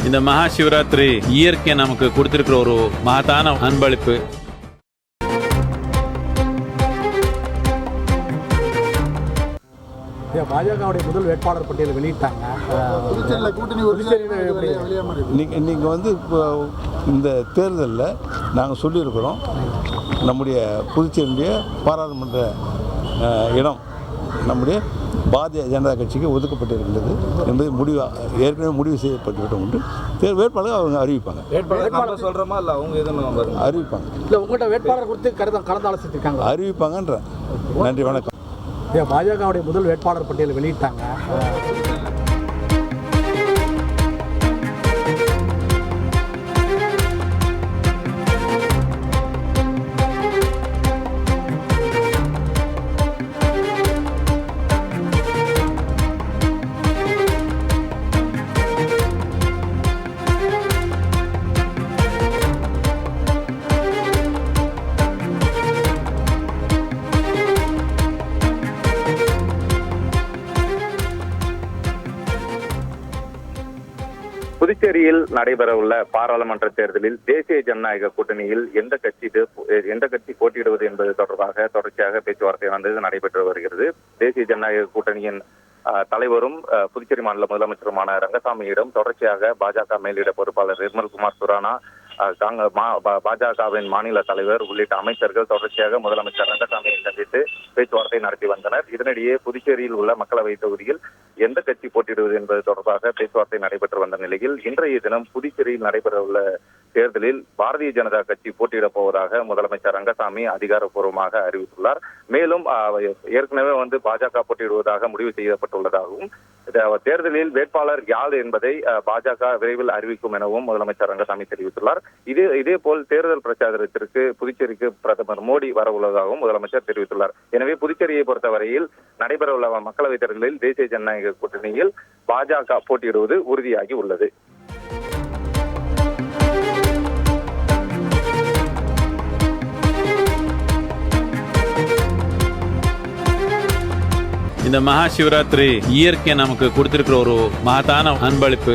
இந்த மகா சிவராத்திரி இயற்கை நமக்கு கொடுத்திருக்கிற ஒரு மகத்தான அன்பளிப்பு. பாஜகவுடைய முதல் வேட்பாளர் பட்டியலை வெளியிட்டாங்க. இன்னைக்கு வந்து இந்த தேர்தலில் நாங்கள் சொல்லியிருக்கிறோம், நம்முடைய புதுச்சேரியுடைய பாராளுமன்ற இடம் நம்முடைய பாரதிய ஜனதா கட்சிக்கு ஒதுக்கப்பட்டிருக்கிறது என்பது ஏற்கனவே முடிவு செய்யப்பட்டுவிட்டோம் என்று வேட்பாளர் அவங்க அறிவிப்பாங்க. வேட்பாளர் சொல்கிறோமா இல்லை அவங்க எதுவும் அறிவிப்பாங்க. இல்லை உங்கள்கிட்ட வேட்பாளர் கொடுத்து கலந்து ஆலோசிச்சிருக்காங்க. அறிவிப்பாங்கன்ற. நன்றி, வணக்கம். பாஜகவுடைய முதல் வேட்பாளர் பட்டியலை வெளியிட்டாங்க. புதுச்சேரியில் நடைபெறவுள்ள பாராளுமன்ற தேர்தலில் தேசிய ஜனநாயக கூட்டணியில் எந்த கட்சி போட்டியிடுவது என்பது தொடர்பாக தொடர்ச்சியாக பேச்சுவார்த்தை நடைபெற்று வருகிறது. தேசிய ஜனநாயக கூட்டணியின் தலைவரும் புதுச்சேரி மாநில முதலமைச்சருமான ரங்கசாமியிடம் தொடர்ச்சியாக பாஜக மேலிட பொறுப்பாளர் நிர்மல்குமார் சுரானா, பாஜகவின் மாநில தலைவர் உள்ளிட்ட அமைச்சர்கள் தொடர்ச்சியாக முதலமைச்சர் ரங்கசாமியை சந்தித்து பேச்சுவார்த்தை நடத்தி வந்தனர். இதனிடையே புதுச்சேரியில் உள்ள மக்களவை தொகுதியில் எந்த கட்சி போட்டியிடுவது என்பது தொடர்பாக பேச்சுவார்த்தை நடைபெற்று வந்த நிலையில் இன்றைய தினம் புதுச்சேரியில் நடைபெறவுள்ள தேர்தலில் பாரதிய ஜனதா கட்சி போட்டியிடப் போவதாக முதலமைச்சர் ரங்கசாமி அதிகாரப்பூர்வமாக அறிவித்துள்ளார். மேலும் ஏற்கனவே பாஜக போட்டியிடுவதாக முடிவு செய்யப்பட்டுள்ளதாகவும் தேர்தலில் வேட்பாளர் யார் என்பதை பாஜக விரைவில் அறிவிக்கும் எனவும் முதலமைச்சர் ரங்கசாமி தெரிவித்துள்ளார். இதேபோல் தேர்தல் பிரச்சாரத்திற்கு புதுச்சேரிக்கு பிரதமர் மோடி வரவுள்ளதாகவும் முதலமைச்சர் தெரிவித்துள்ளார். எனவே புதுச்சேரியை பொறுத்தவரையில் நடைபெறவுள்ள மக்களவைத் தேர்தலில் தேசிய ஜனநாயக கூட்டணியில் பாஜக போட்டியிடுவது உறுதியாகி உள்ளது. இந்த மகா சிவராத்திரி இயற்கை நமக்கு கொடுத்திருக்கிற ஒரு மகத்தான அன்பளிப்பு.